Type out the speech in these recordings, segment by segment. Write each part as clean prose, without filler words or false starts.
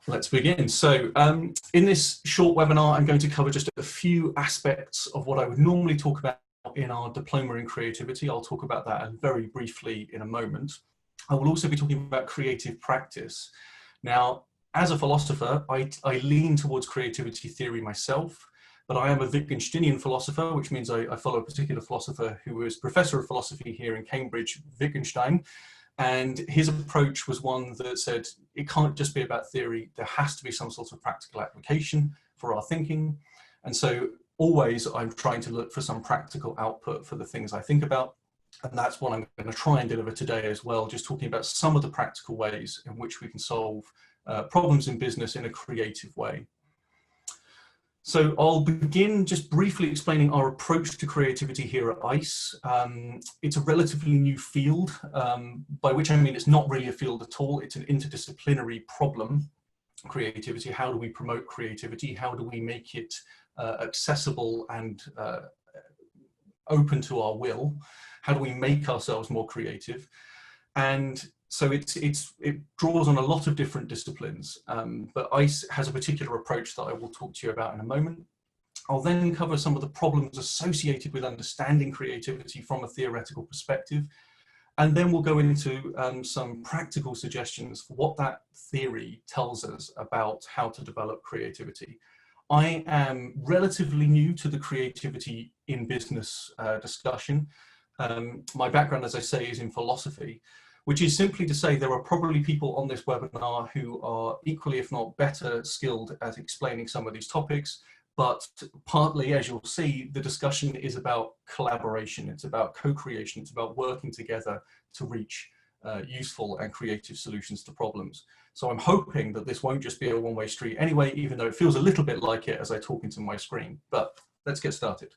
Let's begin. So in this short webinar, I'm going to cover just a few aspects of what I would normally talk about in our diploma in creativity. I'll talk about that very briefly in a moment. I will also be talking about creative practice. Now, as a philosopher, I lean towards creativity theory myself, but I am a Wittgensteinian philosopher, which means I follow a particular philosopher who was professor of philosophy here in Cambridge, Wittgenstein. And his approach was one that said, it can't just be about theory, there has to be some sort of practical application for our thinking. And so always I'm trying to look for some practical output for the things I think about. And that's what I'm going to try and deliver today as well, just talking about some of the practical ways in which we can solve problems in business in a creative way. So I'll begin just briefly explaining our approach to creativity here at ICE. It's a relatively new field, by which I mean it's not really a field at all. It's an interdisciplinary problem, creativity. How do we promote creativity? How do we make it accessible and open to our will? How do we make ourselves more creative? And so it draws on a lot of different disciplines, but ICE has a particular approach that I will talk to you about in a moment. I'll then cover some of the problems associated with understanding creativity from a theoretical perspective, and then we'll go into some practical suggestions for what that theory tells us about how to develop creativity. I am relatively new to the creativity in business discussion. My background, as I say, is in philosophy, which is simply to say there are probably people on this webinar who are equally, if not better, skilled at explaining some of these topics. But partly, as you'll see, the discussion is about collaboration. It's about co-creation. It's about working together to reach useful and creative solutions to problems. So I'm hoping that this won't just be a one-way street anyway, even though it feels a little bit like it as I talk into my screen. But let's get started.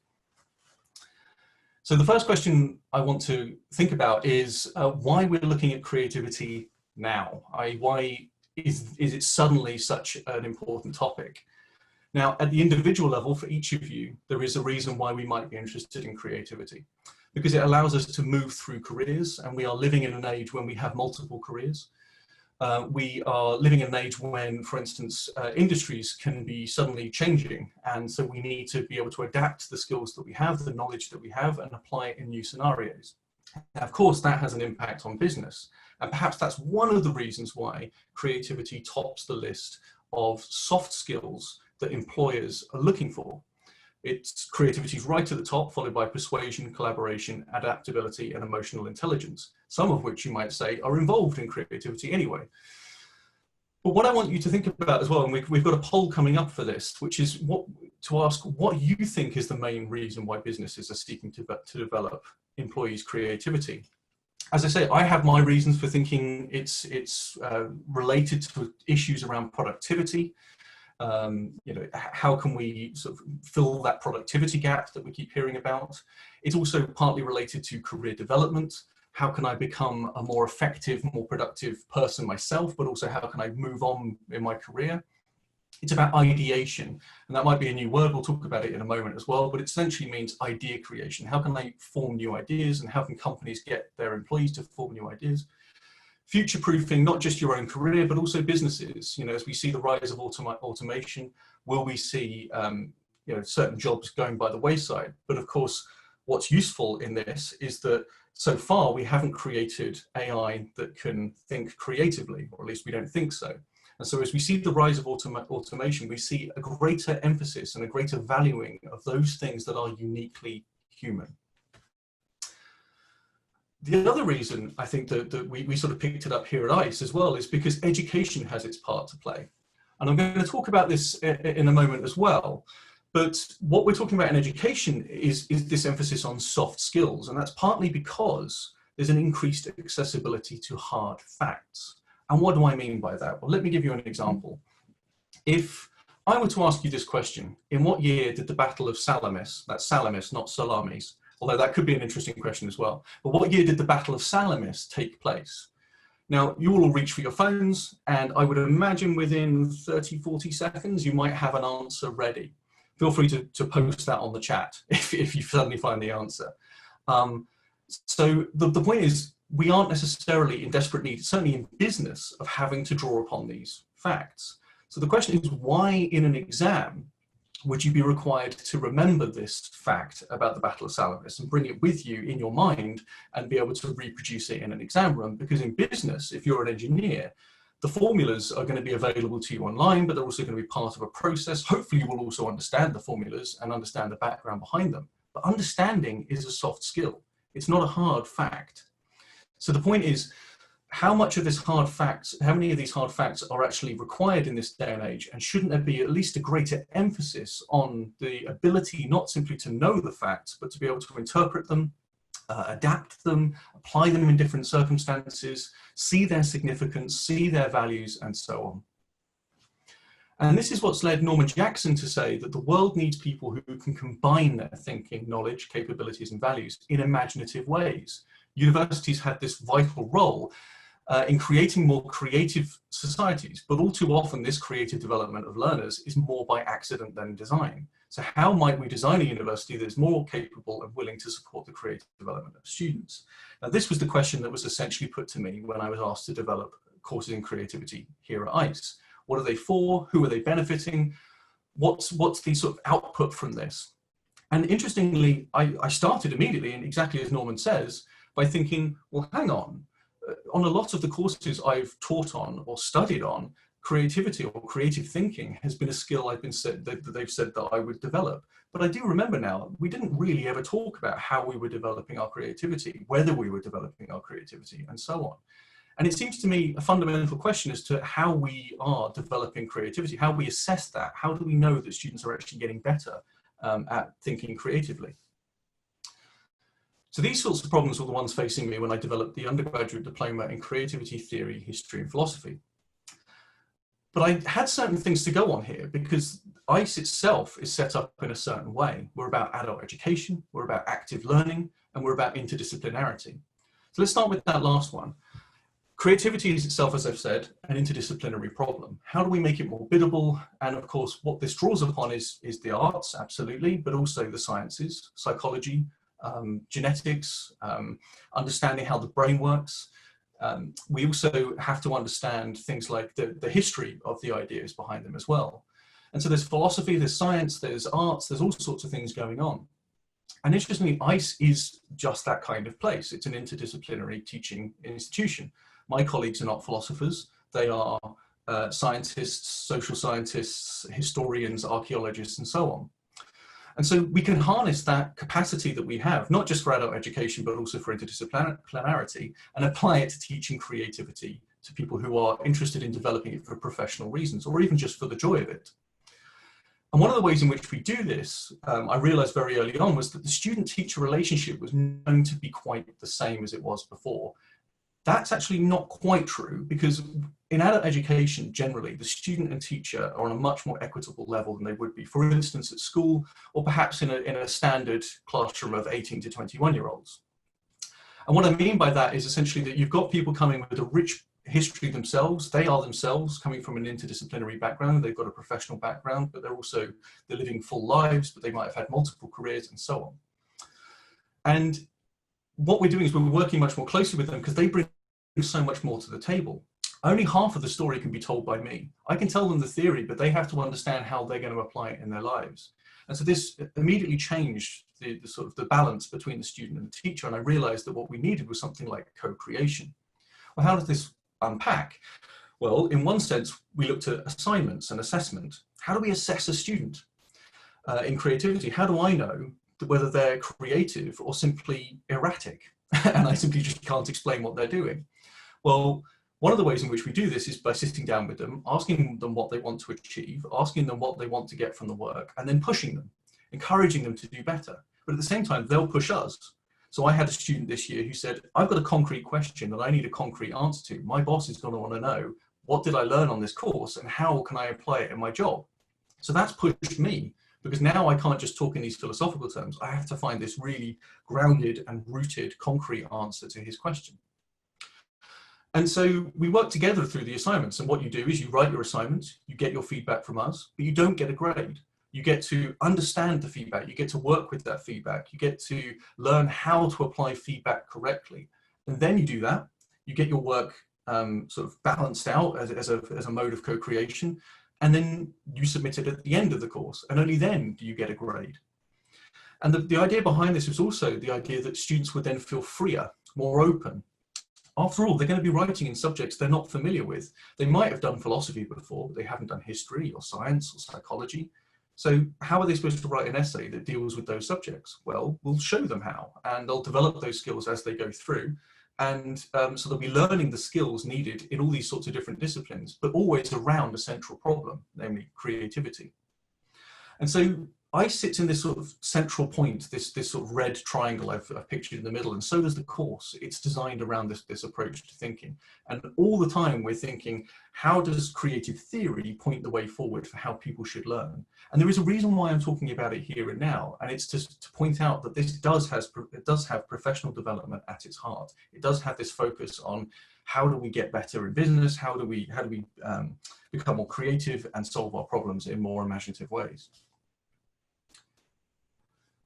So the first question I want to think about is why we're looking at creativity now. Why is it suddenly such an important topic? Now, at the individual level, for each of you, there is a reason why we might be interested in creativity, because it allows us to move through careers, and we are living in an age when we have multiple careers. We are living in an age when, for instance, industries can be suddenly changing, and so we need to be able to adapt the skills that we have, the knowledge that we have, and apply it in new scenarios. Now, of course, that has an impact on business, and perhaps that's one of the reasons why creativity tops the list of soft skills that employers are looking for. It's creativity is right at the top, followed by persuasion, collaboration, adaptability, and emotional intelligence, some of which you might say are involved in creativity anyway. But what I want you to think about as well, and we've got a poll coming up for this, which is to ask what you think is the main reason why businesses are seeking to develop employees' creativity. As I say, I have my reasons for thinking it's related to issues around productivity. How can we sort of fill that productivity gap that we keep hearing about? It's also partly related to career development. How can I become a more effective, more productive person myself, but also how can I move on in my career? It's about ideation, and that might be a new word. We'll talk about it in a moment as well, but it essentially means idea creation. How can they form new ideas, and how can companies get their employees to form new ideas? Future-proofing, not just your own career, but also businesses. As we see the rise of automation, will we see certain jobs going by the wayside? But of course, what's useful in this is that so far we haven't created AI that can think creatively, or at least we don't think so. And so as we see the rise of automation, we see a greater emphasis and a greater valuing of those things that are uniquely human. The other reason I think that we sort of picked it up here at ICE as well is because education has its part to play. And I'm going to talk about this in a moment as well. But what we're talking about in education is this emphasis on soft skills. And that's partly because there's an increased accessibility to hard facts. And what do I mean by that? Well, let me give you an example. If I were to ask you this question, in what year did the Battle of Salamis, that's Salamis, not Salamis, although that could be an interesting question as well. But what year did the Battle of Salamis take place? Now, you all reach for your phones, and I would imagine within 30, 40 seconds, you might have an answer ready. Feel free to post that on the chat if you suddenly find the answer. So the point is, we aren't necessarily in desperate need, certainly in business, of having to draw upon these facts. So the question is, why in an exam would you be required to remember this fact about the Battle of Salamis and bring it with you in your mind and be able to reproduce it in an exam room? Because in business, if you're an engineer, the formulas are going to be available to you online, but they're also going to be part of a process. Hopefully you will also understand the formulas and understand the background behind them. But understanding is a soft skill. It's not a hard fact. So the point is, how much of this hard facts, how many of these hard facts are actually required in this day and age? And shouldn't there be at least a greater emphasis on the ability not simply to know the facts, but to be able to interpret them, adapt them, apply them in different circumstances, see their significance, see their values, and so on. And this is what's led Norman Jackson to say that the world needs people who can combine their thinking, knowledge, capabilities, and values in imaginative ways. Universities had this vital role in creating more creative societies, but all too often this creative development of learners is more by accident than design. So how might we design a university that is more capable and willing to support the creative development of students? Now, this was the question that was essentially put to me when I was asked to develop courses in creativity here at ICE. What are they for? Who are they benefiting? What's the sort of output from this? And interestingly, I started immediately, and exactly as Norman says, by thinking, well, hang on a lot of the courses I've taught on or studied on, creativity or creative thinking has been a skill they've said that I would develop. But I do remember now, we didn't really ever talk about how we were developing our creativity, whether we were developing our creativity, and so on. And it seems to me a fundamental question as to how we are developing creativity, how we assess that, how do we know that students are actually getting better at thinking creatively? So these sorts of problems were the ones facing me when I developed the undergraduate diploma in creativity theory, history, and philosophy. But I had certain things to go on here because ICE itself is set up in a certain way. We're about adult education, we're about active learning, and we're about interdisciplinarity. So let's start with that last one. Creativity is itself, as I've said, an interdisciplinary problem. How do we make it more biddable? And of course, what this draws upon is the arts, absolutely, but also the sciences, psychology, genetics, understanding how the brain works. We also have to understand things like the history of the ideas behind them as well. And so there's philosophy, there's science, there's arts, there's all sorts of things going on. And interestingly, ICE is just that kind of place. It's an interdisciplinary teaching institution. My colleagues are not philosophers. They are scientists, social scientists, historians, archaeologists, and so on. And so we can harness that capacity that we have, not just for adult education, but also for interdisciplinarity, and apply it to teaching creativity to people who are interested in developing it for professional reasons, or even just for the joy of it. And one of the ways in which we do this, I realized very early on, was that the student-teacher relationship was known to be quite the same as it was before. That's actually not quite true, because in adult education, generally, the student and teacher are on a much more equitable level than they would be, for instance, at school, or perhaps in a standard classroom of 18 to 21-year-olds. And what I mean by that is essentially that you've got people coming with a rich history themselves. They are themselves coming from an interdisciplinary background. They've got a professional background, but they're living full lives, but they might have had multiple careers and so on. And what we're doing is we're working much more closely with them because they bring so much more to the table. Only half of the story can be told by me. I can tell them the theory, but they have to understand how they're going to apply it in their lives. And so this immediately changed the sort of the balance between the student and the teacher. And I realized that what we needed was something like co-creation. Well, how does this unpack? Well, in one sense, we looked at assignments and assessment. How do we assess a student in creativity? How do I know whether they're creative or simply erratic? And I simply just can't explain what they're doing. Well, one of the ways in which we do this is by sitting down with them, asking them what they want to achieve, asking them what they want to get from the work, and then pushing them, encouraging them to do better. But at the same time, they'll push us. So I had a student this year who said, I've got a concrete question that I need a concrete answer to. My boss is going to want to know, what did I learn on this course and how can I apply it in my job? So that's pushed me, because now I can't just talk in these philosophical terms. I have to find this really grounded and rooted concrete answer to his question. And so we work together through the assignments. And what you do is you write your assignments, you get your feedback from us, but you don't get a grade. You get to understand the feedback. You get to work with that feedback. You get to learn how to apply feedback correctly. And then you do that. You get your work sort of balanced out as a mode of co-creation. and then you submit it at the end of the course, and only then do you get a grade. And the idea behind this was also the idea that students would then feel freer, more open. After all, they're going to be writing in subjects they're not familiar with. They might have done philosophy before, but they haven't done history or science or psychology. So how are they supposed to write an essay that deals with those subjects? Well, we'll show them how, and they'll develop those skills as they go through. And so they'll be learning the skills needed in all these sorts of different disciplines, but always around a central problem, namely creativity. And so I sit in this sort of central point, this sort of red triangle I've pictured in the middle, and so does the course. It's designed around this approach to thinking. And all the time we're thinking, how does creative theory point the way forward for how people should learn? And there is a reason why I'm talking about it here and now, and it's to point out that this does have professional development at its heart. It does have this focus on how do we get better in business, how do we become more creative and solve our problems in more imaginative ways.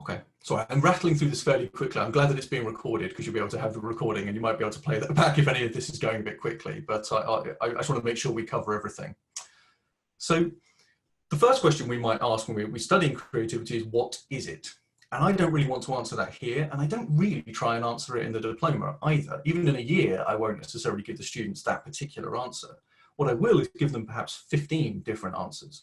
Okay, so I'm rattling through this fairly quickly. I'm glad that it's being recorded because you'll be able to have the recording and you might be able to play that back if any of this is going a bit quickly, but I just want to make sure we cover everything. So the first question we might ask when we're studying creativity is, what is it? And I don't really want to answer that here, and I don't really try and answer it in the diploma either. Even in a year, I won't necessarily give the students that particular answer. What I will is give them perhaps 15 different answers.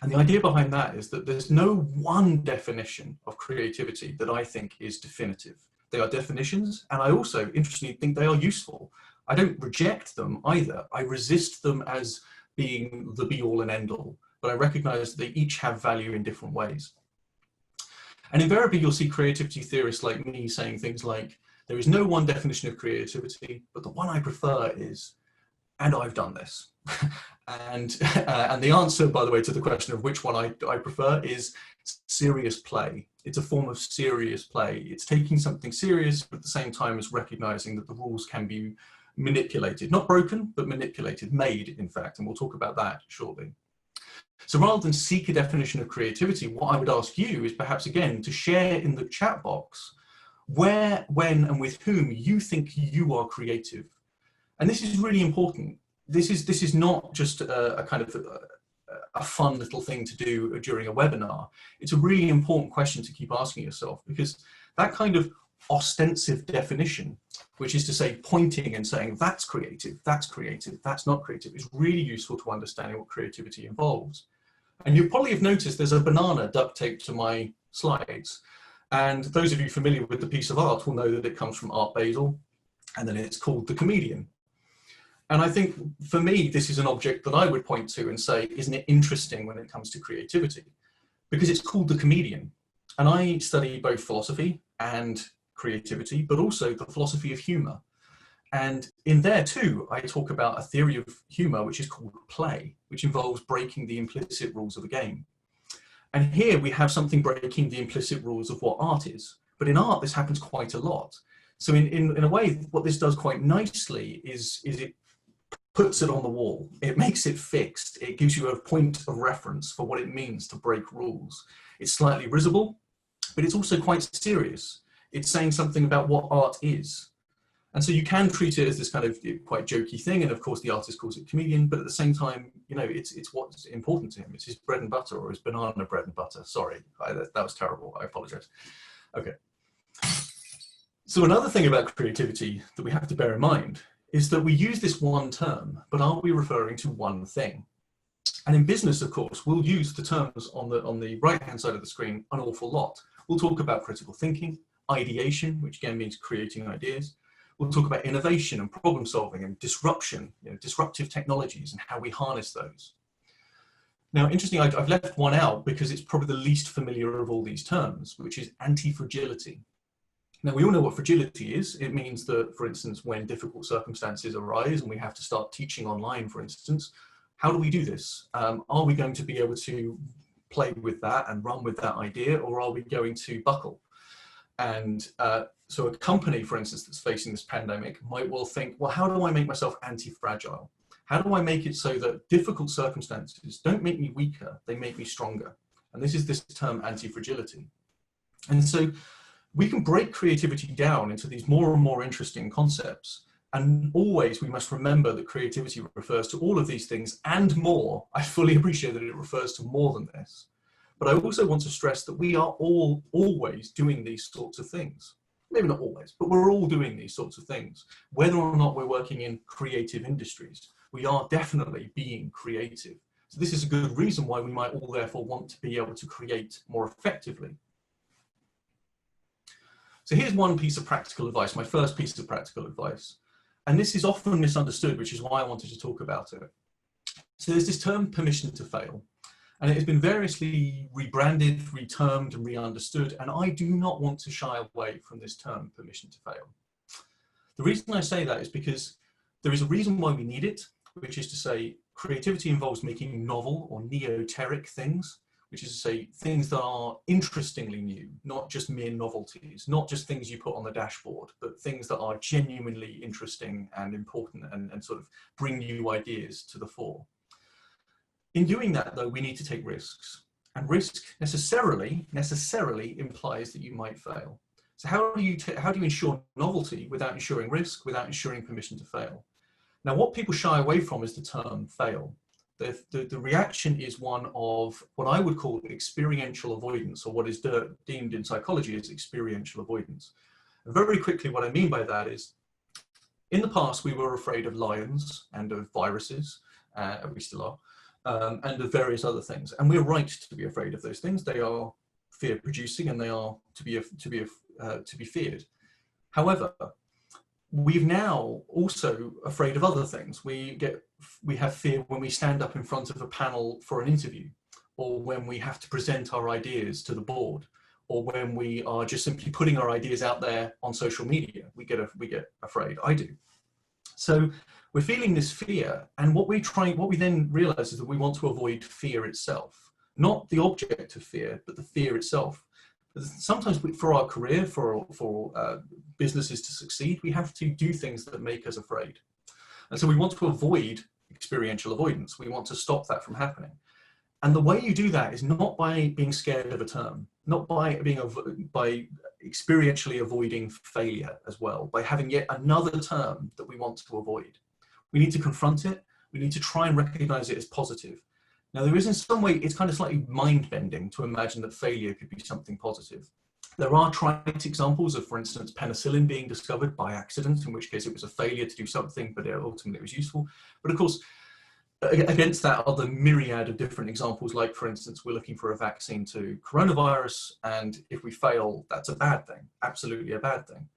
And the idea behind that is that there's no one definition of creativity that I think is definitive. They are definitions, and I also, interestingly, think they are useful. I don't reject them either. I resist them as being the be-all and end-all, but I recognize that they each have value in different ways. And invariably, you'll see creativity theorists like me saying things like, there is no one definition of creativity, but the one I prefer is, and I've done this. And the answer, by the way, to the question of which one I prefer is serious play. It's a form of serious play. It's taking something serious, but at the same time as recognizing that the rules can be manipulated, not broken, but manipulated, made, in fact, and we'll talk about that shortly. So rather than seek a definition of creativity, what I would ask you is perhaps, again, to share in the chat box where, when, and with whom you think you are creative. And this is really important. This is not just a kind of a fun little thing to do during a webinar. It's a really important question to keep asking yourself, because that kind of ostensive definition, which is to say pointing and saying that's creative, that's not creative, is really useful to understanding what creativity involves. And you probably have noticed there's a banana duct taped to my slides. And those of you familiar with the piece of art will know that it comes from Art Basel, and then it's called The Comedian. And I think for me, this is an object that I would point to and say, isn't it interesting when it comes to creativity? Because it's called The Comedian. And I study both philosophy and creativity, but also the philosophy of humor. And in there too, I talk about a theory of humor, which is called play, which involves breaking the implicit rules of a game. And here we have something breaking the implicit rules of what art is. But in art, this happens quite a lot. So in a way, what this does quite nicely is it puts it on the wall. It makes it fixed. It gives you a point of reference for what it means to break rules. It's slightly risible, but it's also quite serious. It's saying something about what art is. And so you can treat it as this kind of quite jokey thing. And of course the artist calls it comedian, but at the same time, you know, it's what's important to him. It's his bread and butter, or his banana bread and butter. Sorry, that was terrible. I apologize. Okay. So another thing about creativity that we have to bear in mind is that we use this one term, but are we referring to one thing? And in business, of course, we'll use the terms on the right-hand side of the screen an awful lot. We'll talk about critical thinking, ideation, which again means creating ideas. We'll talk about innovation and problem solving and disruption, disruptive technologies and how we harness those. Now, interestingly, I've left one out because it's probably the least familiar of all these terms, which is anti-fragility. Now, we all know what fragility is. It means that, for instance, when difficult circumstances arise and we have to start teaching online, for instance, how do we do this? Are we going to be able to play with that and run with that idea, or are we going to buckle? And so a company, for instance, that's facing this pandemic might well think, well, how do I make myself anti-fragile? How do I make it so that difficult circumstances don't make me weaker, they make me stronger? And this is this term anti-fragility. And so we can break creativity down into these more and more interesting concepts. And always we must remember that creativity refers to all of these things and more. I fully appreciate that it refers to more than this. But I also want to stress that we are all always doing these sorts of things. Maybe not always, but we're all doing these sorts of things. Whether or not we're working in creative industries, we are definitely being creative. So this is a good reason why we might all therefore want to be able to create more effectively. So here's one piece of practical advice, my first piece of practical advice. And this is often misunderstood, which is why I wanted to talk about it. So there's this term permission to fail. And it has been variously rebranded, retermed, and re-understood, and I do not want to shy away from this term, permission to fail. The reason I say that is because there is a reason why we need it, which is to say creativity involves making novel or neoteric things, which is to say things that are interestingly new, not just mere novelties, not just things you put on the dashboard, but things that are genuinely interesting and important and sort of bring new ideas to the fore. In doing that, though, we need to take risks, and risk necessarily implies that you might fail. So how do you ensure novelty without ensuring risk, without ensuring permission to fail? Now, what people shy away from is the term fail. The reaction is one of what I would call experiential avoidance, or what is deemed in psychology as experiential avoidance. And very quickly, what I mean by that is, in the past, we were afraid of lions and of viruses, we still are. And of various other things, and we're right to be afraid of those things. They are fear-producing, and they are to be feared. However, we've now also afraid of other things. We have fear when we stand up in front of a panel for an interview, or when we have to present our ideas to the board, or when we are just simply putting our ideas out there on social media. We get afraid. I do. So we're feeling this fear, and what we then realize is that we want to avoid fear itself, not the object of fear, but the fear itself. Sometimes for our career, for businesses to succeed, we have to do things that make us afraid. And so we want to avoid experiential avoidance. We want to stop that from happening. And the way you do that is not by being scared of a term, not by experientially avoiding failure as well, by having yet another term that we want to avoid. We need to confront it. We need to try and recognize it as positive. Now, there is in some way, it's kind of slightly mind-bending to imagine that failure could be something positive. There are trite examples of, for instance, penicillin being discovered by accident, in which case it was a failure to do something, but ultimately it was useful. But of course, against that are the myriad of different examples, like, for instance, we're looking for a vaccine to coronavirus, and if we fail, that's a bad thing, absolutely a bad thing.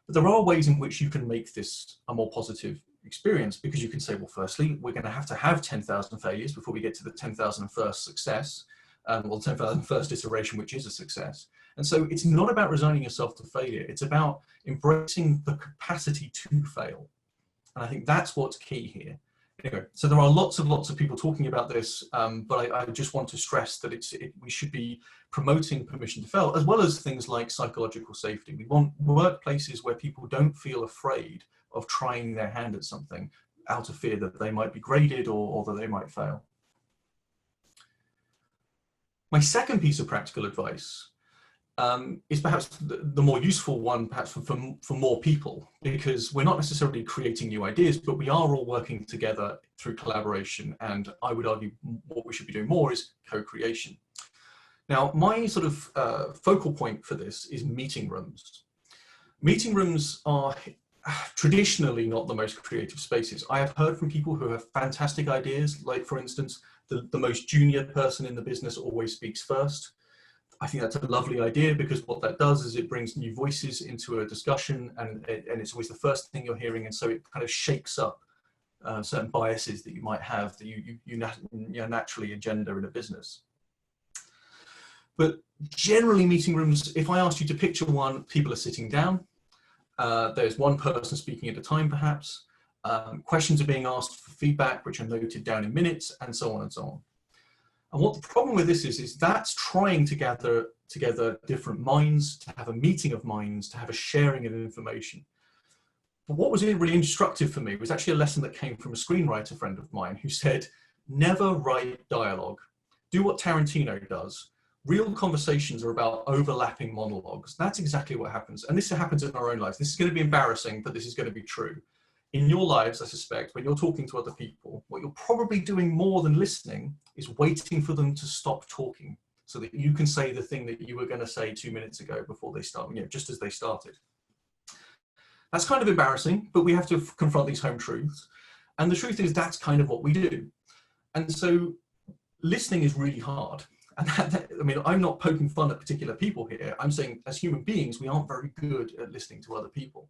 But there are ways in which you can make this a more positive experience, because you can say, well, firstly, we're going to have 10,000 failures before we get to the 10,001st success, or 10,001st iteration, which is a success. And so it's not about resigning yourself to failure. It's about embracing the capacity to fail. And I think that's what's key here. Anyway, so there are lots of people talking about this, but I just want to stress that we should be promoting permission to fail, as well as things like psychological safety. We want workplaces where people don't feel afraid of trying their hand at something out of fear that they might be graded or that they might fail. My second piece of practical advice is perhaps the more useful one, perhaps for more people, because we're not necessarily creating new ideas, but we are all working together through collaboration. And I would argue what we should be doing more is co-creation. Now, my sort of focal point for this is meeting rooms. Meeting rooms are traditionally not the most creative spaces. I have heard from people who have fantastic ideas, like, for instance, the most junior person in the business always speaks first. I think that's a lovely idea, because what that does is it brings new voices into a discussion, and it's always the first thing you're hearing, and so it kind of shakes up certain biases that you might have that you naturally engender in a business. But generally, meeting rooms, if I asked you to picture one, people are sitting down. There's one person speaking at a time, perhaps. Questions are being asked for feedback, which are noted down in minutes, and so on and so on. And what the problem with this is that's trying to gather together different minds, to have a meeting of minds, to have a sharing of information. But what was really instructive for me was actually a lesson that came from a screenwriter friend of mine who said, never write dialogue. Do what Tarantino does. Real conversations are about overlapping monologues. That's exactly what happens. And this happens in our own lives. This is going to be embarrassing, but this is going to be true. In your lives, I suspect, when you're talking to other people, what you're probably doing more than listening is waiting for them to stop talking so that you can say the thing that you were going to say 2 minutes ago before they start, just as they started. That's kind of embarrassing, but we have to confront these home truths. And the truth is that's kind of what we do. And so listening is really hard. And I mean, I'm not poking fun at particular people here. I'm saying as human beings, we aren't very good at listening to other people.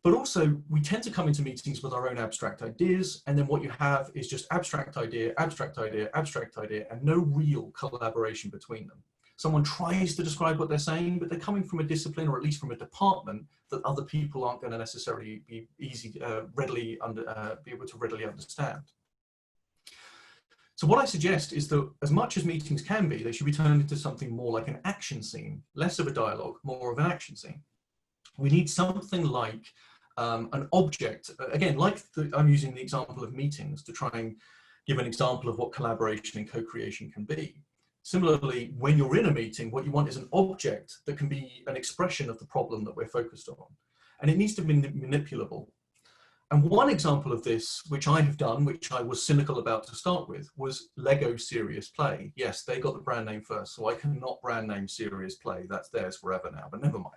But also, we tend to come into meetings with our own abstract ideas, and then what you have is just abstract idea, abstract idea, abstract idea, and no real collaboration between them. Someone tries to describe what they're saying, but they're coming from a discipline, or at least from a department, that other people aren't going to necessarily be readily understand. So what I suggest is that as much as meetings can be, they should be turned into something more like an action scene, less of a dialogue, more of an action scene. We need something like an object, again, I'm using the example of meetings to try and give an example of what collaboration and co-creation can be. Similarly, when you're in a meeting, what you want is an object that can be an expression of the problem that we're focused on. And it needs to be manipulable. And one example of this, which I have done, which I was cynical about to start with, was Lego Serious Play. Yes, they got the brand name first, so I cannot brand name Serious Play. That's theirs forever now, but never mind.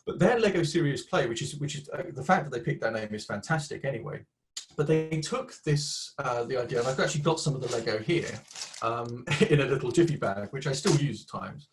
But their Lego Serious Play, which is the fact that they picked that name is fantastic anyway. But they took this, the idea, and I've actually got some of the Lego here in a little jiffy bag, which I still use at times.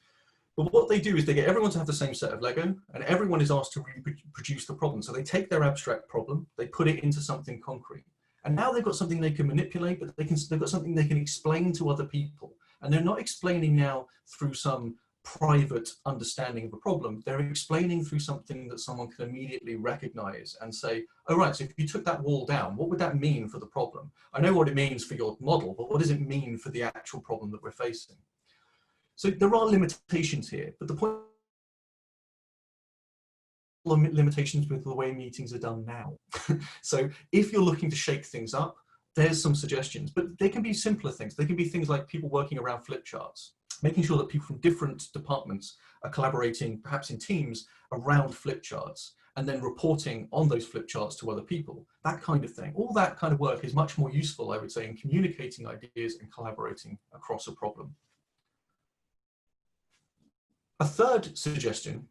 But what they do is they get everyone to have the same set of Lego, and everyone is asked to reproduce the problem. So they take their abstract problem, they put it into something concrete. And now they've got something they can manipulate, but they've got something they can explain to other people. And they're not explaining now through some private understanding of a problem. They're explaining through something that someone can immediately recognize and say, oh, right, so if you took that wall down, what would that mean for the problem? I know what it means for your model, but what does it mean for the actual problem that we're facing? So there are limitations here, but the point limitations with the way meetings are done now. So if you're looking to shake things up, there's some suggestions, but they can be simpler things. They can be things like people working around flip charts, making sure that people from different departments are collaborating, perhaps in teams, around flip charts, and then reporting on those flip charts to other people, that kind of thing. All that kind of work is much more useful, I would say, in communicating ideas and collaborating across a problem. A third suggestion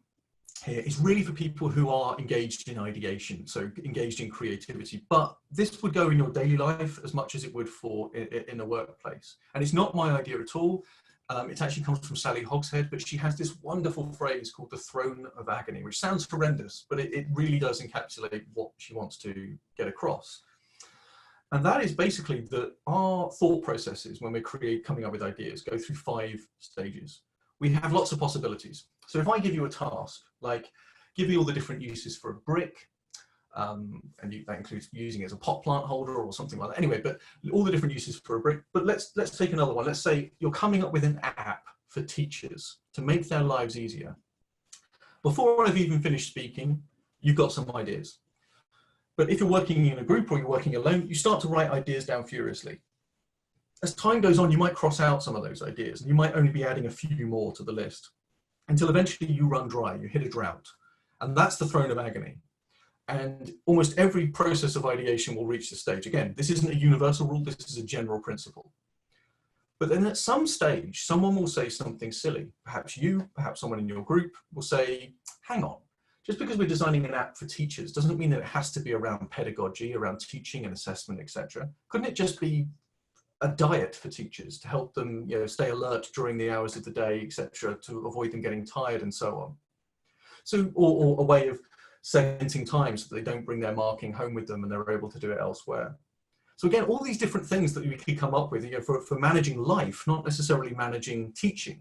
here is really for people who are engaged in ideation, so engaged in creativity, but this would go in your daily life as much as it would in the workplace. And it's not my idea at all. It actually comes from Sally Hogshead, but she has this wonderful phrase called the throne of agony, which sounds horrendous, but it really does encapsulate what she wants to get across. And that is basically that our thought processes when we're coming up with ideas go through 5 stages. We have lots of possibilities. So if I give you a task, like give me all the different uses for a brick, and that includes using it as a pot plant holder or something like that. Anyway, but all the different uses for a brick. But let's take another one. Let's say you're coming up with an app for teachers to make their lives easier. Before I've even finished speaking, you've got some ideas. But if you're working in a group or you're working alone, you start to write ideas down furiously. As time goes on, you might cross out some of those ideas, and you might only be adding a few more to the list until eventually you run dry, you hit a drought. And that's the throne of agony. And almost every process of ideation will reach this stage. Again, this isn't a universal rule, this is a general principle. But then at some stage, someone will say something silly. Perhaps you, perhaps someone in your group will say, hang on, just because we're designing an app for teachers doesn't mean that it has to be around pedagogy, around teaching and assessment, etc. Couldn't it just be a diet for teachers to help them, stay alert during the hours of the day, etc., to avoid them getting tired and so on? So, or a way of segmenting time so that they don't bring their marking home with them and they're able to do it elsewhere. So again, all these different things that we could come up with, for managing life, not necessarily managing teaching.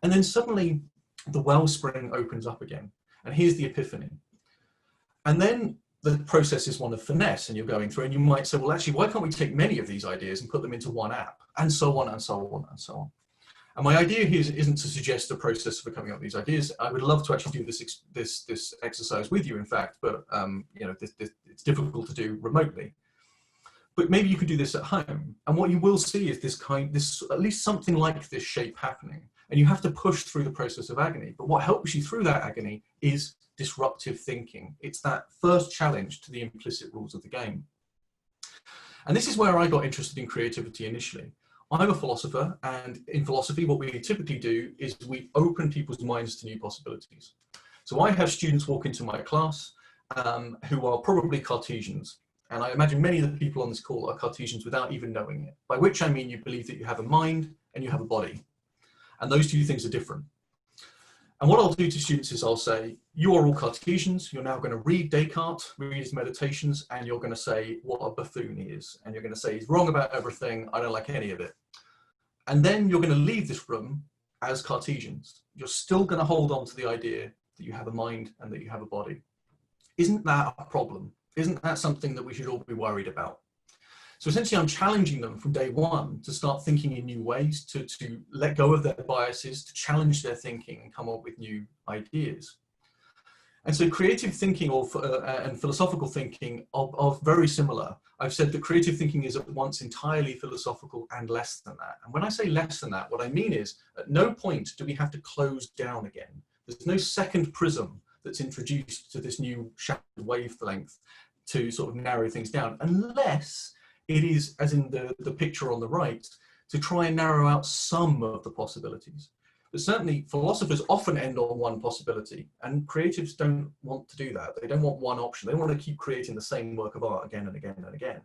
And then suddenly the wellspring opens up again. And here's the epiphany. And then the process is one of finesse, and you're going through, and you might say, well, actually, why can't we take many of these ideas and put them into one app, and so on, and so on, and so on. And my idea here isn't to suggest a process for coming up with these ideas. I would love to actually do this exercise with you, in fact, but it's difficult to do remotely. But maybe you could do this at home, and what you will see is this at least something like this shape happening. And you have to push through the process of agony. But what helps you through that agony is disruptive thinking. It's that first challenge to the implicit rules of the game. And this is where I got interested in creativity initially. I'm a philosopher, and in philosophy, what we typically do is we open people's minds to new possibilities. So I have students walk into my class who are probably Cartesians. And I imagine many of the people on this call are Cartesians without even knowing it, by which I mean you believe that you have a mind and you have a body. And those two things are different. And what I'll do to students is I'll say, you are all Cartesians. You're now going to read Descartes, read his meditations, and you're going to say what a buffoon he is. And you're going to say he's wrong about everything. I don't like any of it. And then you're going to leave this room as Cartesians. You're still going to hold on to the idea that you have a mind and that you have a body. Isn't that a problem? Isn't that something that we should all be worried about? So essentially, I'm challenging them from day one to start thinking in new ways, to let go of their biases, to challenge their thinking and come up with new ideas. And so creative thinking and philosophical thinking are very similar. I've said that creative thinking is at once entirely philosophical and less than that. And when I say less than that, what I mean is at no point do we have to close down again. There's no second prism that's introduced to this new shattered wavelength to sort of narrow things down, unless it is, as in the picture on the right, to try and narrow out some of the possibilities. But certainly philosophers often end on one possibility, and creatives don't want to do that. They don't want one option. They want to keep creating the same work of art again and again and again.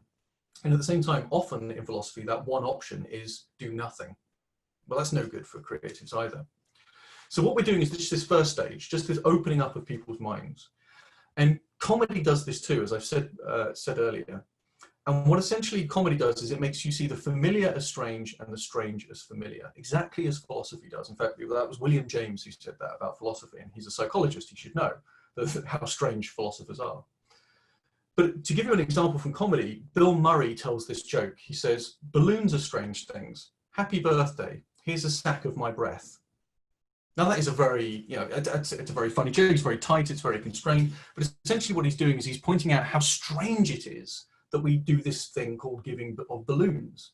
And at the same time, often in philosophy, that one option is do nothing. Well, that's no good for creatives either. So what we're doing is just this first stage, just this opening up of people's minds. And comedy does this too, as I've said earlier. And what essentially comedy does is it makes you see the familiar as strange and the strange as familiar, exactly as philosophy does. In fact, that was William James who said that about philosophy, and he's a psychologist. He should know how strange philosophers are. But to give you an example from comedy, Bill Murray tells this joke. He says, balloons are strange things. Happy birthday. Here's a sack of my breath. Now that is a very, it's a very funny joke. It's very tight, it's very constrained. But essentially what he's doing is he's pointing out how strange it is that we do this thing called giving of balloons.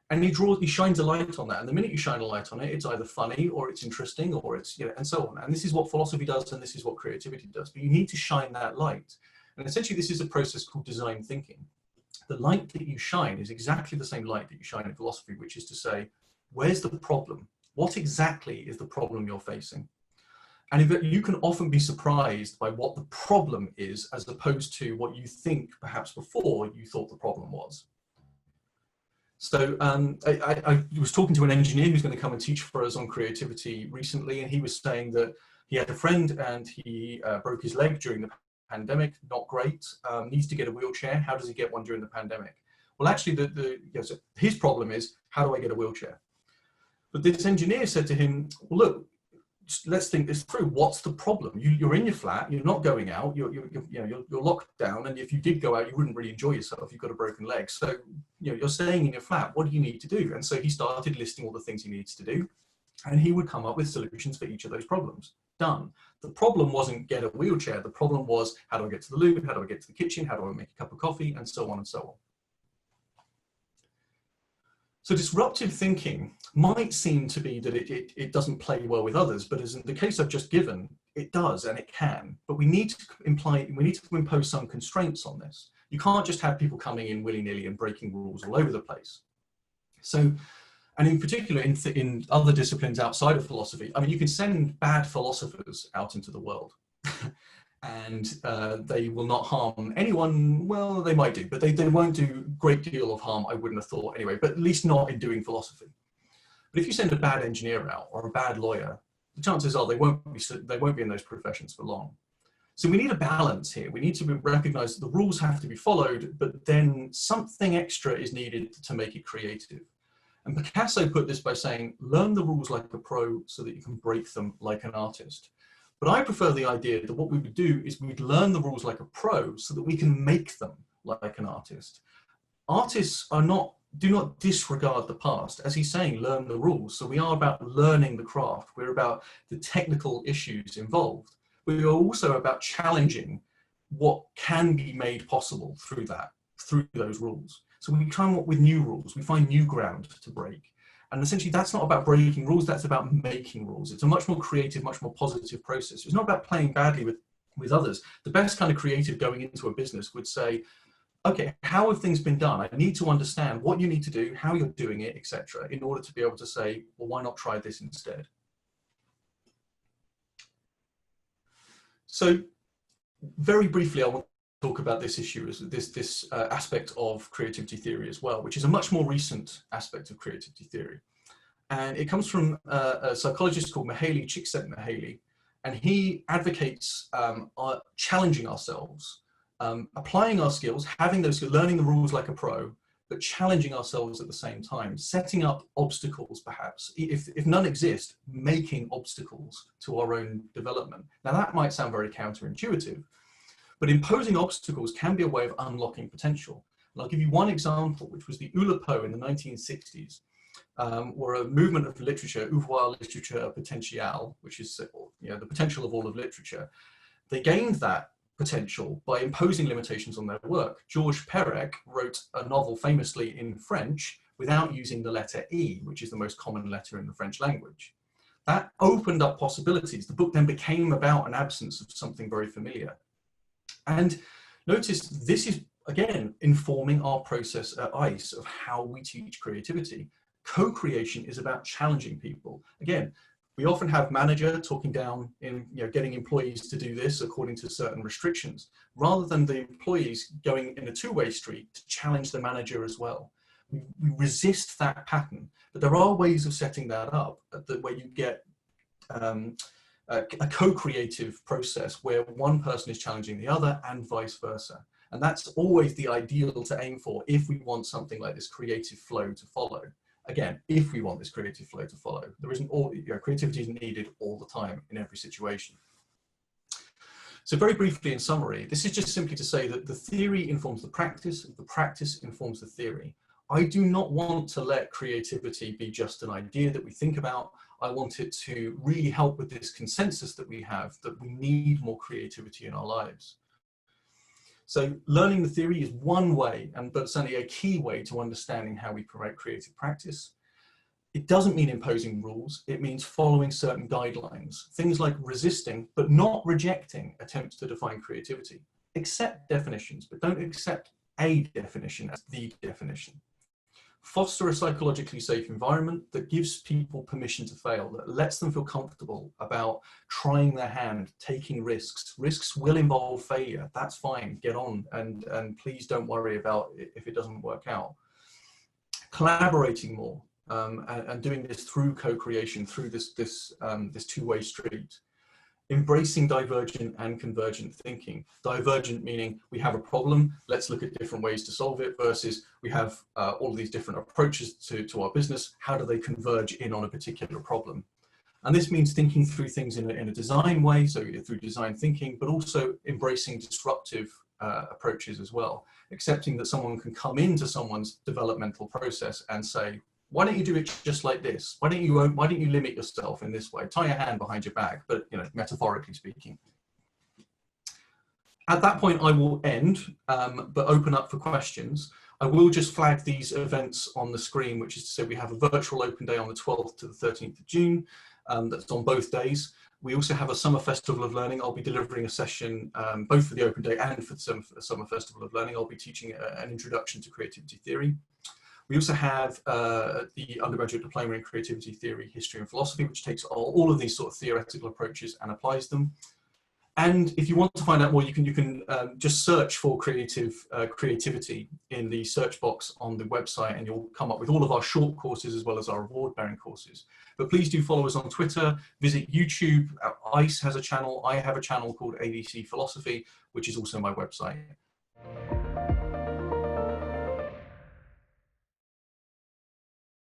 And he shines a light on that. And the minute you shine a light on it, it's either funny or it's interesting or it's, and so on. And this is what philosophy does and this is what creativity does. But you need to shine that light. And essentially this is a process called design thinking. The light that you shine is exactly the same light that you shine in philosophy, which is to say, where's the problem? What exactly is the problem you're facing? And you can often be surprised by what the problem is, as opposed to what you think perhaps before you thought the problem was. So I was talking to an engineer who's going to come and teach for us on creativity recently, and he was saying that he had a friend and he broke his leg during the pandemic, not great, needs to get a wheelchair. How does he get one during the pandemic? Well, actually, so his problem is, how do I get a wheelchair? But this engineer said to him, well, look, let's think this through. What's the problem? You're in your flat, you're not going out, you're locked down, and if you did go out, you wouldn't really enjoy yourself. You've got a broken leg. So, you're staying in your flat. What do you need to do? And so he started listing all the things he needs to do, and he would come up with solutions for each of those problems. Done. The problem wasn't get a wheelchair. The problem was, how do I get to the loo? How do I get to the kitchen? How do I make a cup of coffee? And so on and so on. So disruptive thinking might seem to be that it doesn't play well with others, but as in the case I've just given, it does and it can. But we need to impose some constraints on this. You can't just have people coming in willy-nilly and breaking rules all over the place. So, and in particular in other disciplines outside of philosophy, I mean, you can send bad philosophers out into the world. And they will not harm anyone. Well, they might do, but they won't do a great deal of harm, I wouldn't have thought anyway, but at least not in doing philosophy. But if you send a bad engineer out or a bad lawyer, the chances are they won't be in those professions for long. So we need a balance here. We need to recognize that the rules have to be followed, but then something extra is needed to make it creative. And Picasso put this by saying, learn the rules like a pro so that you can break them like an artist. But I prefer the idea that what we would do is we'd learn the rules like a pro so that we can make them like an artist. Artists do not disregard the past. As he's saying, learn the rules. So we are about learning the craft. We're about the technical issues involved. We are also about challenging what can be made possible through those rules. So we come up with new rules. We find new ground to break. And essentially that's not about breaking rules, that's about making rules. It's a much more creative, much more positive process. It's not about playing badly with others. The best kind of creative going into a business would say, okay, how have things been done? I need to understand what you need to do, how you're doing it, etc., in order to be able to say, well, why not try this instead? So very briefly, I want to talk about this issue, as this aspect of creativity theory as well, which is a much more recent aspect of creativity theory. And it comes from a psychologist called Csikszentmihalyi, and he advocates challenging ourselves, applying our skills, having those, learning the rules like a pro, but challenging ourselves at the same time, setting up obstacles perhaps, if none exist, making obstacles to our own development. Now that might sound very counterintuitive, but imposing obstacles can be a way of unlocking potential. And I'll give you one example, which was the Oulipo in the 1960s, were a movement of literature, ouvrir littérature potentielle, which is the potential of all of literature. They gained that potential by imposing limitations on their work. Georges Perec wrote a novel famously in French without using the letter E, which is the most common letter in the French language. That opened up possibilities. The book then became about an absence of something very familiar. And notice this is, again, informing our process at ICE of how we teach creativity. Co-creation is about challenging people. Again, we often have manager talking down in, getting employees to do this according to certain restrictions, rather than the employees going in a two-way street to challenge the manager as well. We resist that pattern, but there are ways of setting that up where you get a co-creative process where one person is challenging the other and vice versa. And that's always the ideal to aim for if we want something like this creative flow to follow. Again, if we want this creative flow to follow, there isn't creativity isn't needed all the time in every situation. So very briefly in summary, this is just simply to say that the theory informs the practice informs the theory. I do not want to let creativity be just an idea that we think about. I want it to really help with this consensus that we have, that we need more creativity in our lives. So learning the theory is one way, but certainly a key way to understanding how we promote creative practice. It doesn't mean imposing rules. It means following certain guidelines, things like resisting, but not rejecting attempts to define creativity. Accept definitions, but don't accept a definition as the definition. Foster a psychologically safe environment that gives people permission to fail, that lets them feel comfortable about trying their hand, taking risks. Risks will involve failure. That's fine. Get on, and please don't worry about it if it doesn't work out. Collaborating more and doing this through co-creation, through this two-way street. Embracing divergent and convergent thinking. Divergent meaning we have a problem, let's look at different ways to solve it, versus we have all of these different approaches to our business. How do they converge in on a particular problem? And this means thinking through things in a design way, so through design thinking, but also embracing disruptive approaches as well. Accepting that someone can come into someone's developmental process and say, why don't you do it just like this? Why don't you limit yourself in this way? Tie your hand behind your back, but metaphorically speaking. At that point, I will end, but open up for questions. I will just flag these events on the screen, which is to say we have a virtual open day on the 12th to the 13th of June. That's on both days. We also have a summer festival of learning. I'll be delivering a session both for the open day and for the summer festival of learning. I'll be teaching an introduction to creativity theory. We also have the undergraduate diploma in creativity theory, history and philosophy, which takes all of these sort of theoretical approaches and applies them. And if you want to find out more, you can just search for creativity in the search box on the website, and you'll come up with all of our short courses as well as our award-bearing courses. But please do follow us on Twitter, visit YouTube. ICE has a channel. I have a channel called ADC Philosophy, which is also my website.